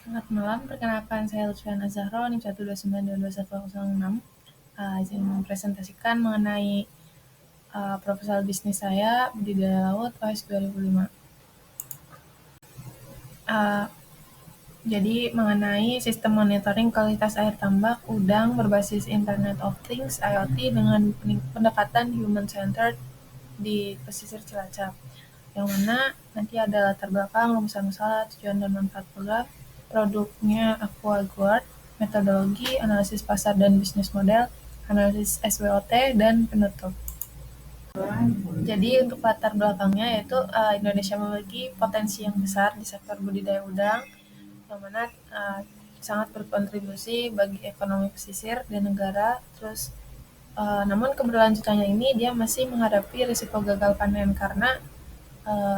Selamat malam, perkenalkan saya Lutfiana Zahro, NIM 129221006. Izin mempresentasikan mengenai proposal bisnis saya, budidaya laut OS 2005. Uh, jadi mengenai sistem monitoring kualitas air tambak udang berbasis Internet of Things IoT dengan pendekatan human centered di pesisir Cilacap. Yang mana nanti ada latar belakang, rumusan masalah, tujuan dan manfaat program, produknya AquaGuard, metodologi, analisis pasar dan bisnis model, analisis SWOT, dan penutup. Jadi untuk latar belakangnya yaitu Indonesia memiliki potensi yang besar di sektor budidaya udang, yang mana sangat berkontribusi bagi ekonomi pesisir dan negara. Terus namun keberlanjutannya ini dia masih menghadapi risiko gagal panen karena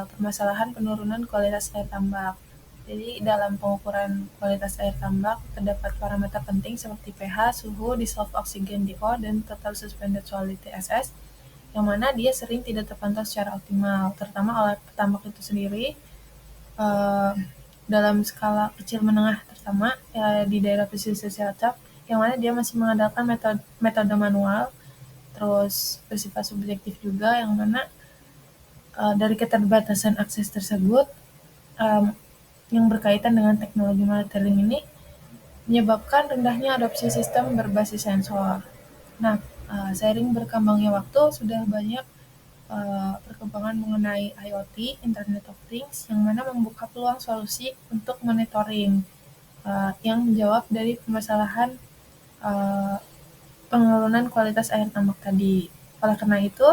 permasalahan penurunan kualitas air tambak. Jadi dalam pengukuran kualitas air tambak terdapat parameter penting seperti pH, suhu, dissolved oxygen DO, dan total suspended solidity TSS, yang mana dia sering tidak terpantau secara optimal, terutama oleh petambak itu sendiri dalam skala kecil menengah, terutama di daerah pesisir Cilacap, yang mana dia masih mengandalkan metode manual, terus bersifat subjektif juga, yang mana dari keterbatasan akses tersebut yang berkaitan dengan teknologi monitoring ini menyebabkan rendahnya adopsi sistem berbasis sensor. Nah, seiring berkembangnya waktu sudah banyak perkembangan mengenai IoT, Internet of Things, yang mana membuka peluang solusi untuk monitoring yang menjawab dari permasalahan penurunan kualitas air tambak tadi. Oleh karena itu,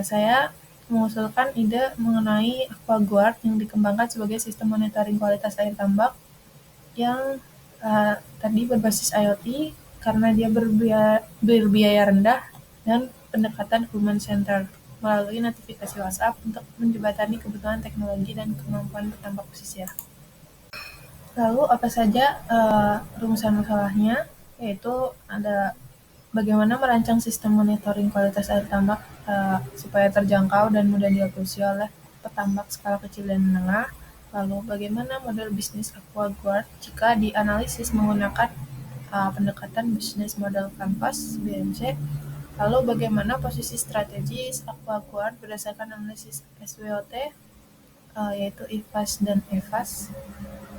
saya mengusulkan ide mengenai AquaGuard yang dikembangkan sebagai sistem monitoring kualitas air tambak yang tadi berbasis IoT karena dia berbiaya rendah dan pendekatan human center melalui notifikasi WhatsApp untuk menjembatani kebutuhan teknologi dan kemampuan petambak pesisir. Lalu apa saja rumusan masalahnya? Yaitu ada bagaimana merancang sistem monitoring kualitas air tambak supaya terjangkau dan mudah dieksekusi oleh petambak skala kecil dan menengah. Lalu bagaimana model bisnis AquaGuard jika dianalisis menggunakan pendekatan bisnis model Canvas (BMC). Lalu bagaimana posisi strategis AquaGuard berdasarkan analisis SWOT, yaitu IFAS dan EFAS.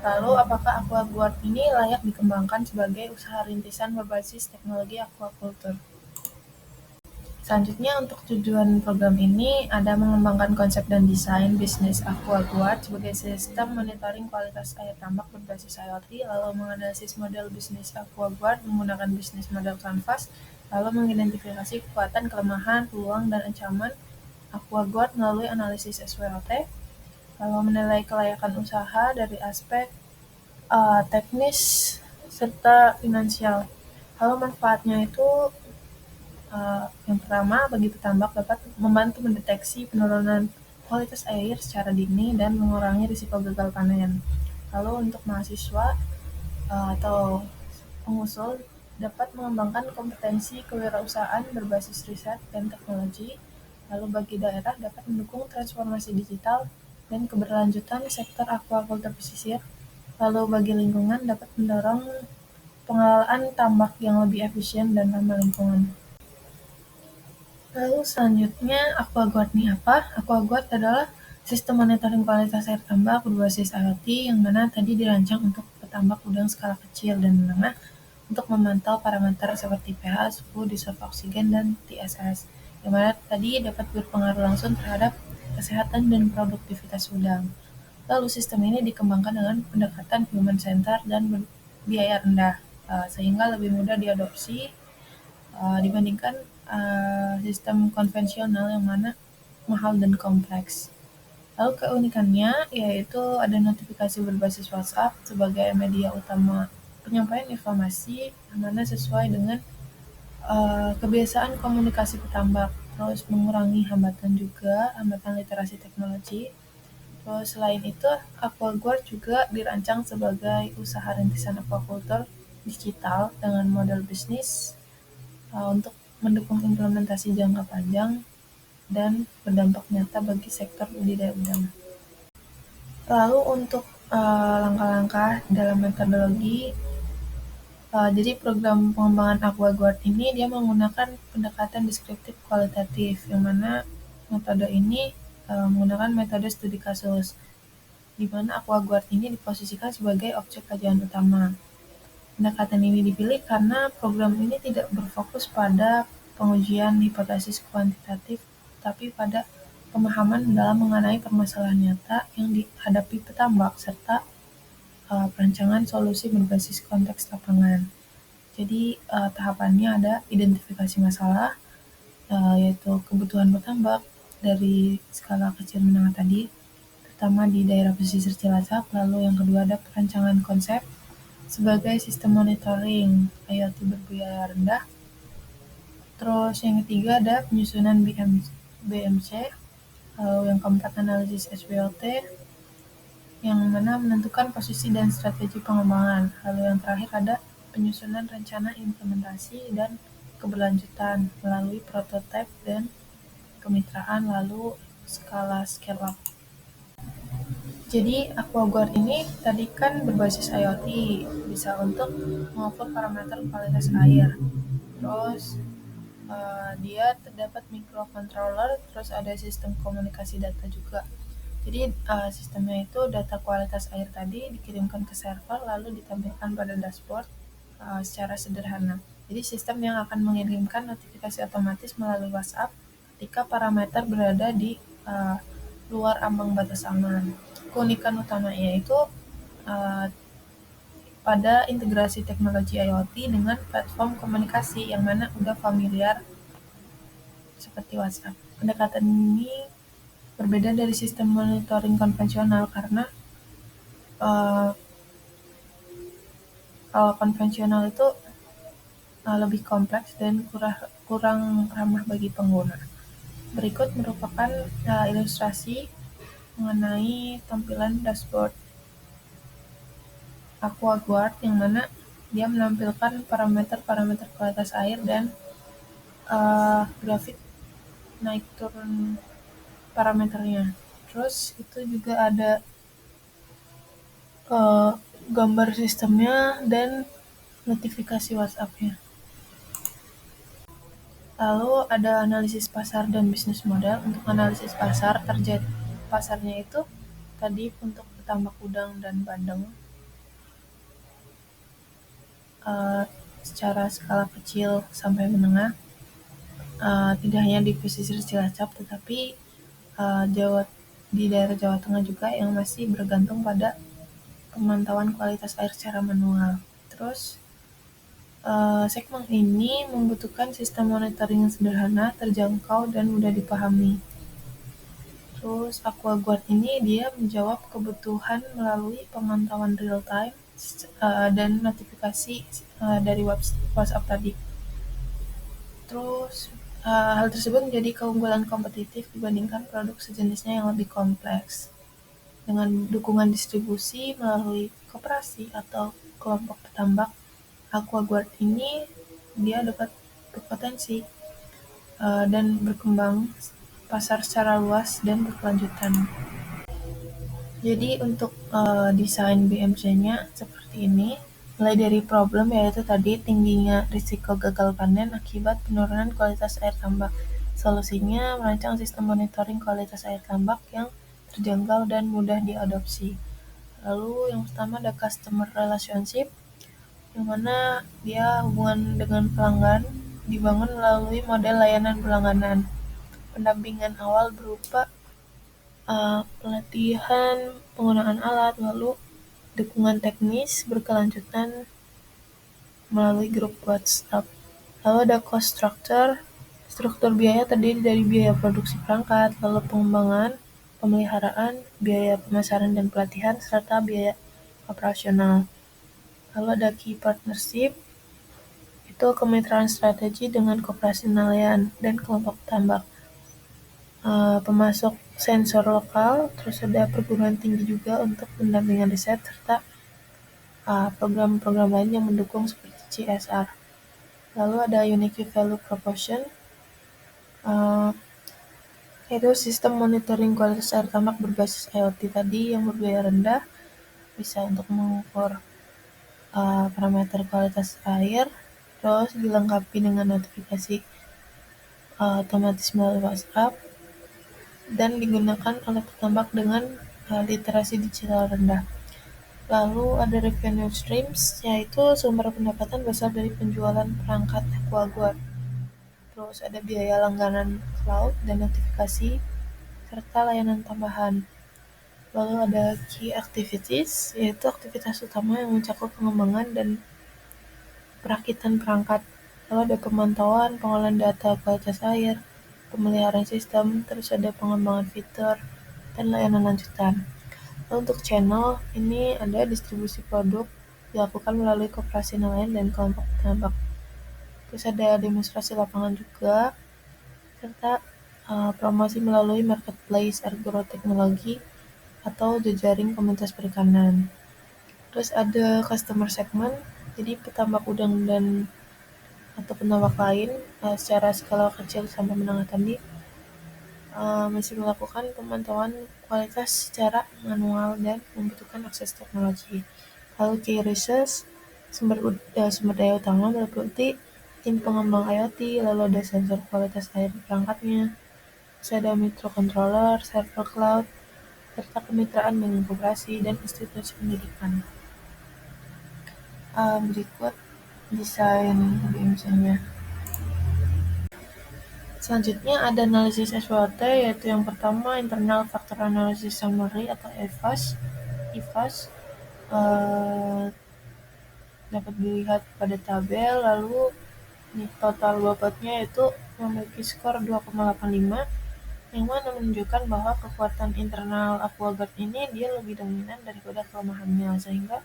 Lalu apakah AquaGuard ini layak dikembangkan sebagai usaha rintisan berbasis teknologi aquaculture? Selanjutnya untuk tujuan program ini ada mengembangkan konsep dan desain bisnis AquaGuard sebagai sistem monitoring kualitas air tambak berbasis IoT, lalu menganalisis model bisnis AquaGuard menggunakan bisnis model Canvas, lalu mengidentifikasi kekuatan, kelemahan, peluang, dan ancaman AquaGuard melalui analisis SWOT, lalu menilai kelayakan usaha dari aspek teknis serta finansial. Lalu manfaatnya itu yang pertama, bagi petambak dapat membantu mendeteksi penurunan kualitas air secara dini dan mengurangi risiko gagal panen. Lalu untuk mahasiswa atau pengusul dapat mengembangkan kompetensi kewirausahaan berbasis riset dan teknologi. Lalu bagi daerah dapat mendukung transformasi digital dan keberlanjutan sektor aquaculture pesisir. Lalu bagi lingkungan dapat mendorong pengelolaan tambak yang lebih efisien dan ramah lingkungan. Lalu selanjutnya AquaGuard ini apa? AquaGuard adalah sistem monitoring kualitas air tambak berbasis IoT yang mana tadi dirancang untuk petambak udang skala kecil dan menengah untuk memantau parameter seperti pH, suhu, dissolved oksigen, dan TSS, yang mana tadi dapat berpengaruh langsung terhadap kesehatan dan produktivitas udang. Lalu sistem ini dikembangkan dengan pendekatan human center dan biaya rendah, sehingga lebih mudah diadopsi dibandingkan sistem konvensional yang mana mahal dan kompleks. Lalu keunikannya yaitu ada notifikasi berbasis WhatsApp sebagai media utama penyampaian informasi yang mana sesuai dengan kebiasaan komunikasi petambak, terus mengurangi hambatan literasi teknologi. Terus selain itu, AquaGuard juga dirancang sebagai usaha rintisan aquaculture digital dengan model bisnis untuk mendukung implementasi jangka panjang dan berdampak nyata bagi sektor budidaya udang. Lalu untuk langkah-langkah dalam metodologi. Jadi program pengembangan AquaGuard ini dia menggunakan pendekatan deskriptif kualitatif, yang mana metode ini menggunakan metode studi kasus, di mana AquaGuard ini diposisikan sebagai objek kajian utama. Pendekatan ini dipilih karena program ini tidak berfokus pada pengujian hipotesis kuantitatif, tapi pada pemahaman dalam mengenai permasalahan nyata yang dihadapi petambak serta perancangan solusi berbasis konteks lapangan. Jadi tahapannya ada identifikasi masalah, yaitu kebutuhan petambak dari skala kecil menengah tadi, terutama di daerah pesisir Cilacap. Lalu yang kedua ada perancangan konsep sebagai sistem monitoring IoT berbiaya rendah. Terus yang ketiga ada penyusunan BMC. Lalu yang keempat analisis SWOT, yang mana menentukan posisi dan strategi pengembangan. Lalu yang terakhir ada penyusunan rencana implementasi dan keberlanjutan melalui prototipe dan kemitraan, lalu skala scale up. Jadi AquaGuard ini tadi kan berbasis IoT, bisa untuk mengukur parameter kualitas air. Terus dia terdapat microcontroller, terus ada sistem komunikasi data juga. Jadi sistemnya itu data kualitas air tadi dikirimkan ke server lalu ditampilkan pada dashboard secara sederhana. Jadi sistem yang akan mengirimkan notifikasi otomatis melalui WhatsApp ketika parameter berada di luar ambang batas aman. Keunikan utamanya itu pada integrasi teknologi IoT dengan platform komunikasi yang mana udah familiar seperti WhatsApp. Pendekatan ini berbeda dari sistem monitoring konvensional karena kalau konvensional itu lebih kompleks dan kurang ramah bagi pengguna. Berikut merupakan ilustrasi mengenai tampilan dashboard AquaGuard, yang mana dia menampilkan parameter-parameter kualitas air dan grafik naik turun parameternya. Terus itu juga ada gambar sistemnya dan notifikasi WhatsApp-nya. Lalu ada analisis pasar dan bisnis model. Untuk analisis pasar, target pasarnya itu tadi untuk petambak udang dan bandeng secara skala kecil sampai menengah, tidak hanya di pesisir Cilacap, tetapi di daerah Jawa Tengah juga yang masih bergantung pada pemantauan kualitas air secara manual. Terus segmen ini membutuhkan sistem monitoring yang sederhana, terjangkau, dan mudah dipahami. Terus AquaGuard ini dia menjawab kebutuhan melalui pemantauan real time dan notifikasi dari WhatsApp tadi. Terus hal tersebut menjadi keunggulan kompetitif dibandingkan produk sejenisnya yang lebih kompleks. Dengan dukungan distribusi melalui koperasi atau kelompok petambak, AquaGuard ini dia dapat berpotensi dan berkembang pasar secara luas dan berkelanjutan. Jadi untuk desain BMC-nya seperti ini, mulai dari problem yaitu tadi tingginya risiko gagal panen akibat penurunan kualitas air tambak. Solusinya merancang sistem monitoring kualitas air tambak yang terjangkau dan mudah diadopsi. Lalu yang pertama ada customer relationship, yang mana dia hubungan dengan pelanggan dibangun melalui model layanan berlangganan. Pendampingan awal berupa pelatihan penggunaan alat, lalu dukungan teknis berkelanjutan melalui grup WhatsApp. Lalu ada cost structure. Struktur biaya terdiri dari biaya produksi perangkat, lalu pengembangan, pemeliharaan, biaya pemasaran dan pelatihan, serta biaya operasional. Lalu ada key partnership, itu kemitraan strategi dengan koperasi nelayan dan kelompok tambak. Pemasok sensor lokal, terus ada perguruan tinggi juga untuk pendampingan riset, serta program-program lain yang mendukung seperti CSR. Lalu ada unique value proposition, yaitu sistem monitoring kualitas air tambak berbasis IoT tadi yang berbiaya rendah, bisa untuk mengukur parameter kualitas air, terus dilengkapi dengan notifikasi otomatis melalui WhatsApp, dan digunakan oleh petambak dengan literasi digital rendah. Lalu ada revenue streams, yaitu sumber pendapatan berasal dari penjualan perangkat aquaguard. Terus ada biaya langganan cloud dan notifikasi, serta layanan tambahan. Lalu ada key activities, yaitu aktivitas utama yang mencakup pengembangan dan perakitan perangkat. Lalu ada pemantauan, pengolahan data kualitas air, pemeliharaan sistem, terus ada pengembangan fitur, dan layanan lanjutan. Lalu untuk channel, ini ada distribusi produk dilakukan melalui koperasi nelayan dan kelompok petambak. Terus ada demonstrasi lapangan juga, serta promosi melalui marketplace agroteknologi atau jejaring komunitas perikanan. Terus ada customer segment, jadi petambak udang dan atau petambak lain secara skala kecil sampai menengah tadi masih melakukan pemantauan kualitas secara manual dan membutuhkan akses teknologi. Lalu key resource, sumber daya utama meliputi tim pengembang IoT, lalu ada sensor kualitas air di perangkatnya, terus ada microcontroller, server cloud, serta kemitraan dengan koperasi dan institusi pendidikan. Berikut desain BMC-nya. Selanjutnya ada analisis SWOT, yaitu yang pertama Internal Factor Analysis Summary atau IFAS. IFAS dapat dilihat pada tabel, lalu total bobotnya itu memiliki skor 2,85, yang mana menunjukkan bahwa kekuatan internal aquaguard ini dia lebih dominan daripada kelemahannya, sehingga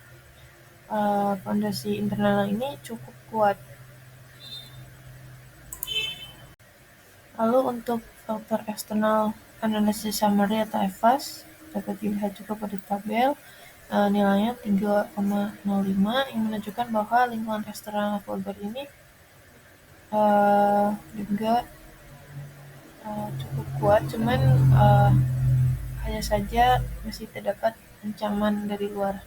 fondasi internal ini cukup kuat. Lalu untuk faktor external analysis summary atau EVAS dapat dilihat juga pada tabel, nilainya 3,05, yang menunjukkan bahwa lingkungan eksternal aquaguard ini juga cukup kuat, cuman hanya saja masih terdapat ancaman dari luar.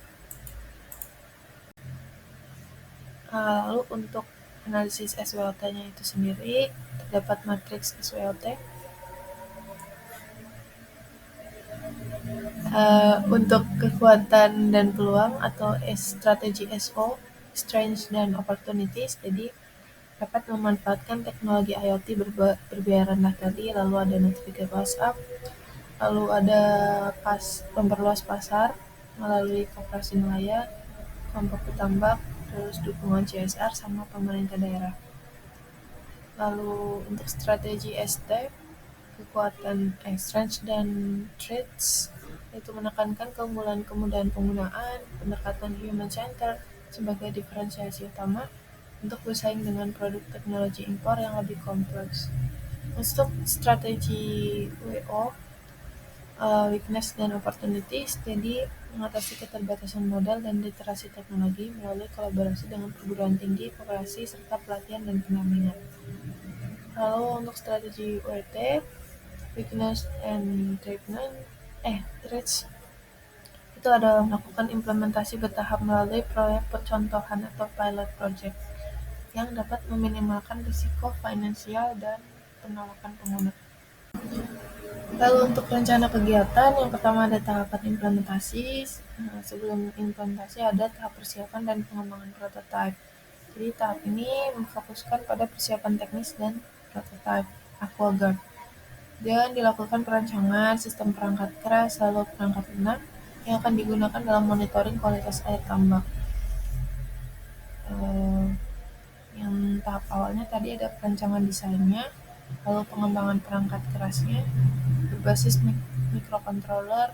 Lalu untuk analisis SWOT-nya itu sendiri, terdapat matriks SWOT. Untuk kekuatan dan peluang atau strategi SO, strengths dan opportunities, jadi dapat memanfaatkan teknologi IoT berbiaya rendah tadi, lalu ada notifikasi WhatsApp, lalu ada memperluas pasar melalui koperasi nelayan, kelompok petambak, terus dukungan CSR sama pemerintah daerah. Lalu untuk strategi ST, kekuatan strengths dan traits, yaitu menekankan kemudahan penggunaan, pendekatan human center sebagai diferensiasi utama untuk bersaing dengan produk teknologi impor yang lebih kompleks. Untuk strategi WO, weakness dan opportunities, jadi mengatasi keterbatasan modal dan literasi teknologi melalui kolaborasi dengan perguruan tinggi, koperasi, serta pelatihan dan pendampingan. Lalu untuk strategi WT, weakness and threats, itu adalah melakukan implementasi bertahap melalui proyek percontohan atau pilot project yang dapat meminimalkan risiko finansial dan penolakan pengguna. Lalu untuk rencana kegiatan, yang pertama ada tahapan implementasi. Sebelum implementasi ada tahap persiapan dan pengembangan prototipe. Jadi tahap ini memfokuskan pada persiapan teknis dan prototipe aquaguard. Dan dilakukan perancangan sistem perangkat keras lalu perangkat lunak yang akan digunakan dalam monitoring kualitas air tambak. Yang tahap awalnya tadi ada perancangan desainnya, lalu pengembangan perangkat kerasnya berbasis microcontroller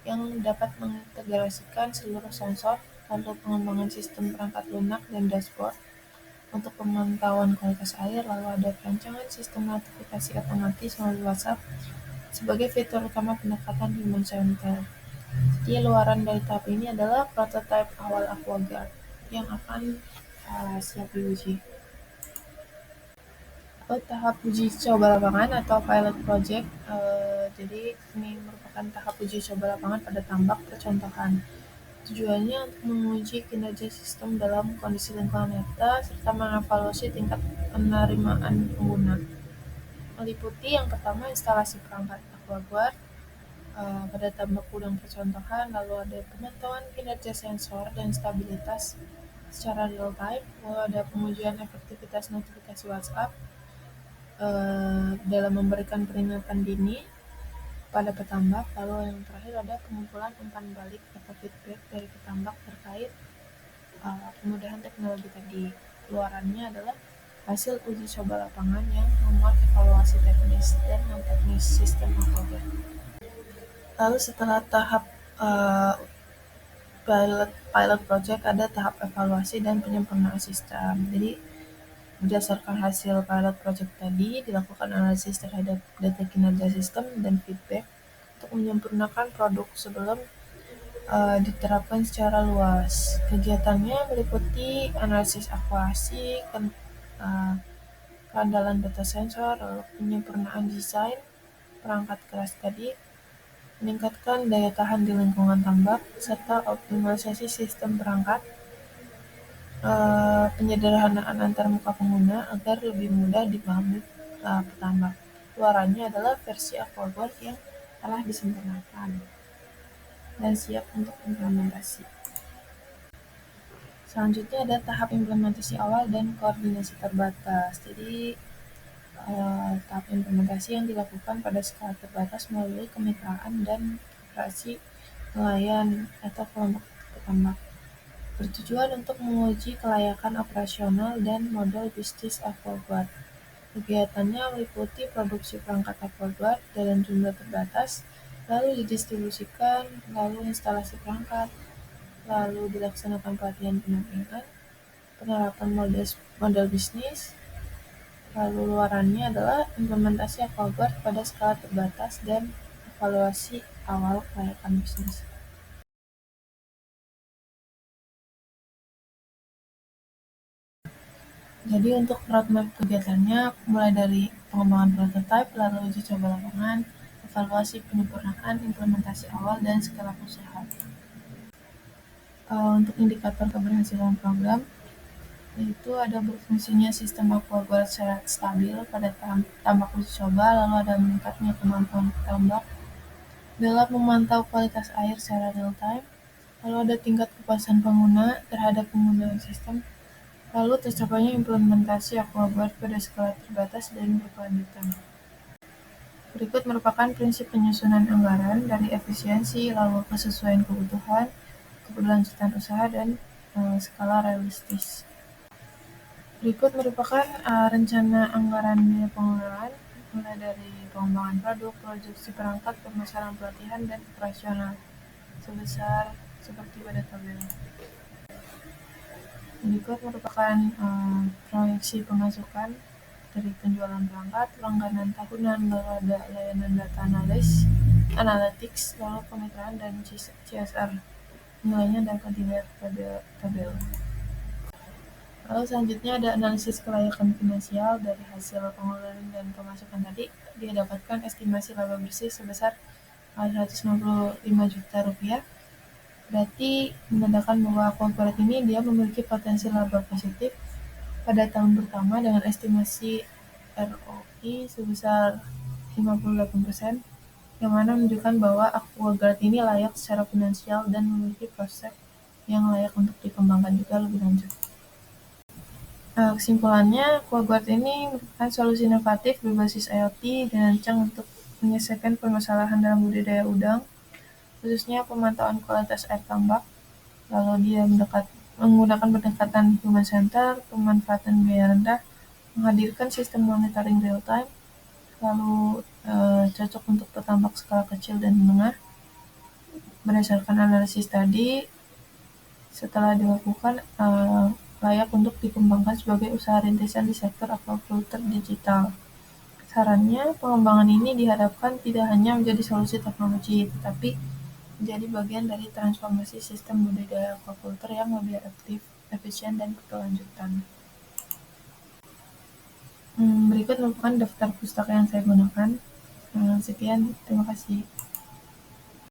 yang dapat mengintegrasikan seluruh sensor, lalu pengembangan sistem perangkat lunak dan dashboard untuk pemantauan kualitas air, lalu ada perancangan sistem notifikasi otomatis melalui WhatsApp sebagai fitur utama pendekatan human center. Jadi luaran dari tahap ini adalah prototipe awal aquaguard yang akan siap diuji. Tahap uji coba lapangan atau pilot project, jadi ini merupakan tahap uji coba lapangan pada tambak percontohan. Tujuannya untuk menguji kinerja sistem dalam kondisi lingkungan nyata serta mengevaluasi tingkat penerimaan pengguna. Meliputi yang pertama instalasi perangkat aquaguard pada tambak udang percontohan, lalu ada pemantauan kinerja sensor dan stabilitas secara real time, lalu ada pengujian efektivitas notifikasi WhatsApp dalam memberikan peringatan dini pada petambak, lalu yang terakhir ada pengumpulan umpan balik atau feedback dari petambak terkait kemudahan teknologi tadi. Luarannya adalah hasil uji coba lapangan yang memuat evaluasi teknis dan non-teknis sistem aquaguard. Lalu setelah tahap uh, pilot project ada tahap evaluasi dan penyempurnaan sistem. Jadi berdasarkan hasil pilot project tadi dilakukan analisis terhadap data kinerja sistem dan feedback untuk menyempurnakan produk sebelum diterapkan secara luas. Kegiatannya meliputi analisis akuasi, keandalan data sensor, lalu penyempurnaan desain perangkat keras tadi, meningkatkan daya tahan di lingkungan tambak, serta optimalisasi sistem perangkat, penyederhanaan antarmuka pengguna agar lebih mudah dipahami petambak. Luarannya adalah versi aquaguard yang telah disempurnakan dan siap untuk implementasi. Selanjutnya ada tahap implementasi awal dan koordinasi terbatas. Jadi tahap implementasi yang dilakukan pada skala terbatas melalui kemitraan dan operasi nelayan atau kelompok petambak, bertujuan untuk menguji kelayakan operasional dan model bisnis aquaguard. Kegiatannya meliputi produksi perangkat aquaguard dalam jumlah terbatas, lalu didistribusikan, lalu instalasi perangkat, lalu dilaksanakan pelatihan pendampingan, penerapan model bisnis, lalu luarannya adalah implementasi aquaguard pada skala terbatas dan evaluasi awal kelayakan bisnis. Jadi untuk roadmap kegiatannya mulai dari pengembangan prototipe, lalu uji coba lapangan, evaluasi penyempurnaan, implementasi awal, dan skala usaha. Untuk indikator keberhasilan program, yaitu ada berfungsinya sistem aquaguard secara stabil pada tambak uji coba, lalu ada meningkatnya kemampuan tambak dalam memantau kualitas air secara real time, lalu ada tingkat kepuasan pengguna terhadap penggunaan sistem, lalu tercapainya implementasi aquaguard pada skala terbatas dan berkelanjutan. Berikut merupakan prinsip penyusunan anggaran dari efisiensi, lalu kesesuaian kebutuhan, keberlanjutan usaha, dan skala realistis. Berikut merupakan rencana anggaran biaya pengelolaan mulai dari pengembangan produk, produksi perangkat, pemasaran pelatihan, dan operasional sebesar seperti pada tabel. Berikut merupakan proyeksi pemasukan dari penjualan perangkat, langganan tahunan, lalu ada layanan data analytics, lalu kemitraan, dan CSR. Nilainya dapat dilihat pada tabel. Lalu selanjutnya ada analisis kelayakan finansial dari hasil pengeluaran dan pemasukan tadi. Dia dapatkan estimasi laba bersih sebesar 195 juta rupiah. Berarti menandakan bahwa aquaguard ini dia memiliki potensi laba positif pada tahun pertama dengan estimasi ROI sebesar 58%, yang mana menunjukkan bahwa aquaguard ini layak secara finansial dan memiliki prospek yang layak untuk dikembangkan juga lebih lanjut. Kesimpulannya, aquaguard ini merupakan solusi inovatif berbasis IoT dirancang untuk menyelesaikan permasalahan dalam budidaya udang, khususnya pemantauan kualitas air tambak. Lalu dia menggunakan pendekatan human center, pemanfaatan biaya rendah, menghadirkan sistem monitoring real time, lalu cocok untuk petambak skala kecil dan menengah. Berdasarkan analisis tadi, setelah dilakukan layak untuk dikembangkan sebagai usaha rintisan di sektor aquaculture digital. Sarannya, pengembangan ini diharapkan tidak hanya menjadi solusi teknologi, tetapi menjadi bagian dari transformasi sistem budidaya aquaculture yang lebih efektif, efisien, dan berkelanjutan. Berikut merupakan daftar pustaka yang saya gunakan. Sekian, terima kasih.